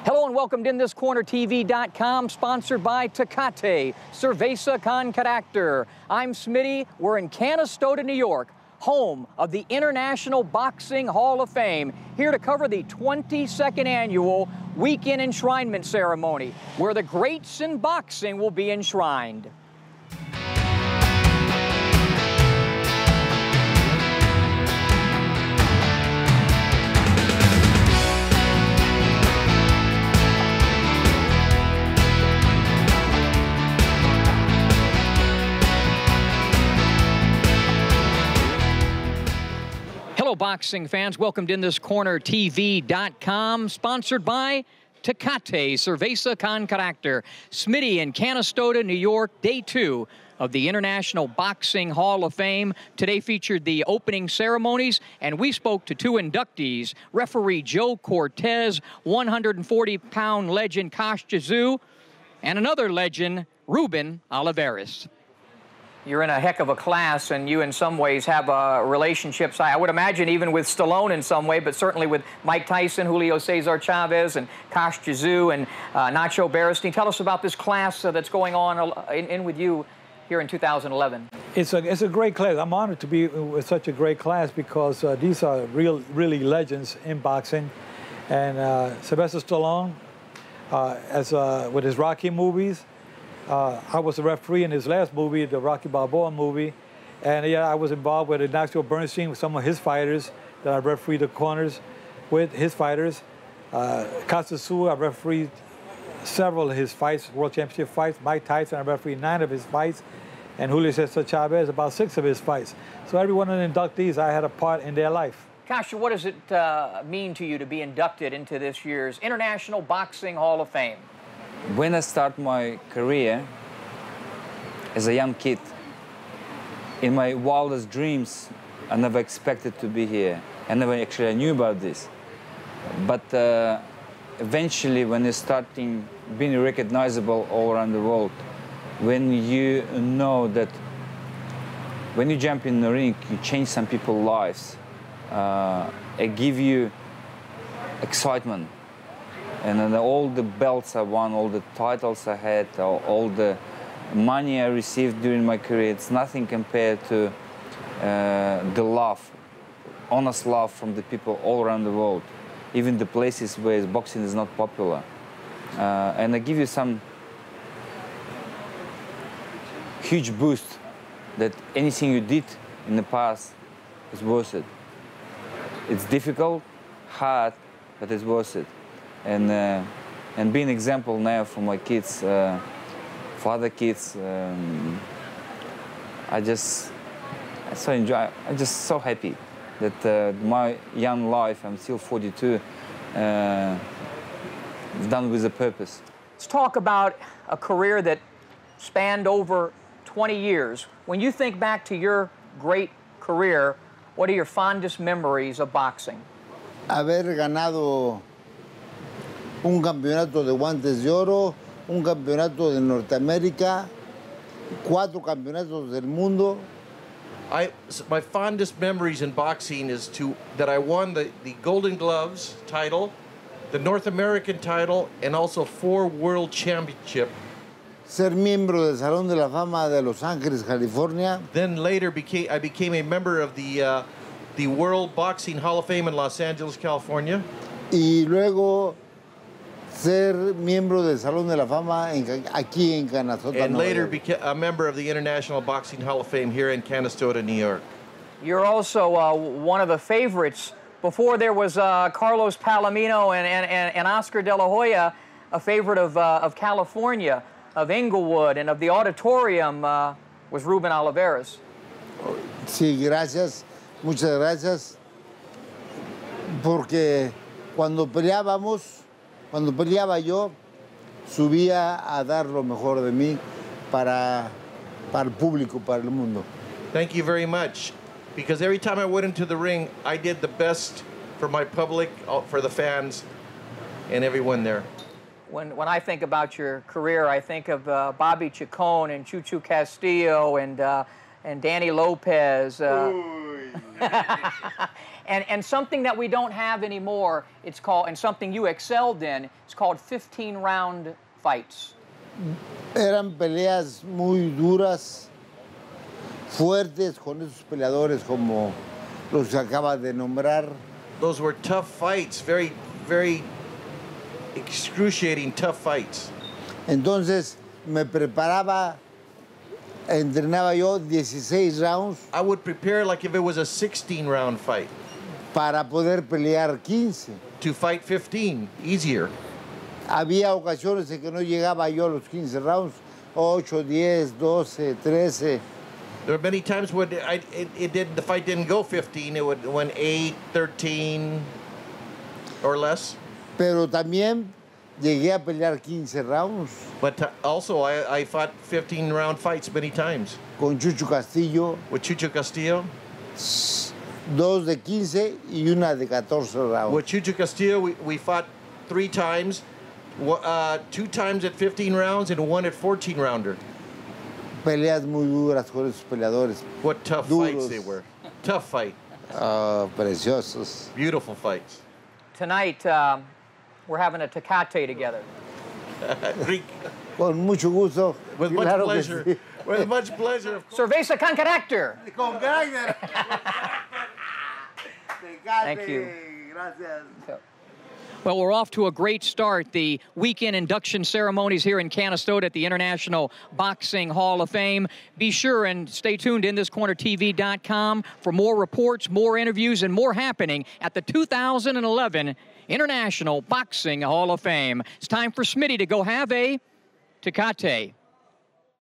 Hello and welcome to InThisCornerTV.com, sponsored by Tecate, Cerveza Tecate. I'm Smitty. We're in Canastota, New York, home of the International Boxing Hall of Fame, here to cover the 22nd annual weekend enshrinement ceremony, where the greats in boxing will be enshrined. Hello, boxing fans. Welcome to InThisCornerTV.com, sponsored by Tecate, Cerveza Tecate. Smitty in Canastota, New York, day 2 of the International Boxing Hall of Fame. Today featured the opening ceremonies, and we spoke to 2 inductees, referee Joe Cortez, 140-pound legend Tszyu, and another legend, Ruben Olivares. You're in a heck of a class, and you in some ways have relationships, I would imagine, even with Stallone in some way, but certainly with Mike Tyson, Julio Cesar Chavez, and Tszyu, and Nacho Beristain. Tell us about this class that's going on in with you here in 2011. It's a great class. I'm honored to be with such a great class because these are really legends in boxing. And Sylvester Stallone, with his Rocky movies, I was a referee in his last movie, the Rocky Balboa movie, and yeah, I was involved with Nacho Beristain with some of his fighters that I refereed the corners with his fighters. Tszyu, I refereed several of his fights, World Championship fights. Mike Tyson, I refereed 9 of his fights, and Julio Cesar Chavez, about 6 of his fights. So every one of the inductees, I had a part in their life. Kostya, what does it mean to you to be inducted into this year's International Boxing Hall of Fame? When I started my career as a young kid, in my wildest dreams, I never expected to be here. I knew about this. But eventually, when you're starting being recognizable all around the world, when you know that when you jump in the ring, you change some people's lives, it gives you excitement. And then all the belts I won, all the titles I had, all the money I received during my career, it's nothing compared to the love, honest love from the people all around the world, even the places where boxing is not popular. And I give you some huge boost that anything you did in the past is worth it. It's difficult, hard, but it's worth it. And being an example now for my kids, for other kids, I so enjoy. I'm just so happy that my young life, I'm still 42, done with a purpose. Let's talk about a career that spanned over 20 years. When you think back to your great career, what are your fondest memories of boxing? Haber ganado un campeonato de guantes de oro, un campeonato de Norteamérica, 4 campeonatos del mundo. My fondest memories in boxing is that I won the Golden Gloves title, the North American title, and also 4 World Championships. Ser miembro del Salón de la Fama de Los Ángeles, California. Then later I became a member of the World Boxing Hall of Fame in Los Angeles, California. Y luego ser miembro del Salón de la Fama aquí en Canastota. And later became a member of the International Boxing Hall of Fame here in Canastota, New York. You're also one of the favorites. Before there was Carlos Palomino and Oscar De La Hoya, a favorite of California, of Inglewood, and of the auditorium was Ruben Olivares. Sí, gracias. Muchas gracias. Porque cuando peleaba yo, subía a dar lo mejor de mí para el público, para el mundo. Thank you very much. Because every time I went into the ring, I did the best for my public, for the fans, and everyone there. When I think about your career, I think of Bobby Chacon and Tszyu Castillo and Danny Lopez. And something that we don't have anymore, it's called, and something you excelled in, it's called 15-round fights. Eran peleas muy duras, fuertes, con esos peleadores como los que acaba de nombrar. Those were tough fights, very, very excruciating tough fights. Entonces me preparaba, entrenaba yo 16 rounds. I would prepare like if it was a 16-round fight. Para poder pelear 15. To fight 15, easier. Había ocasiones en que no llegaba yo a los 15 rounds, 8, 10, 12, 13. There were many times when the fight didn't go 15, it went 8, 13 or less. Pero también llegué a pelear 15 rounds. But also I fought 15-round fights many times. Con Tszyu Castillo. With Tszyu Castillo. 2 de 15 y 1 de 14 rounds. With Tszyu Castillo, we fought 3 times, 2 times at 15 rounds and 1 at 14-rounder. Peleas muy duras con esos peleadores. What tough Duros. fights they were. Tough fight. Preciosos. Beautiful fights. Tonight, we're having a Tecate together. Con mucho gusto. With much Claro pleasure. que sí. With much pleasure. Cerveza con carácter. Con carácter. Thank you. Gracias. Well, we're off to a great start. The weekend induction ceremonies here in Canastota at the International Boxing Hall of Fame. Be sure and stay tuned in thiscornertv.com for more reports, more interviews, and more happening at the 2011 International Boxing Hall of Fame. It's time for Smitty to go have a Tecate.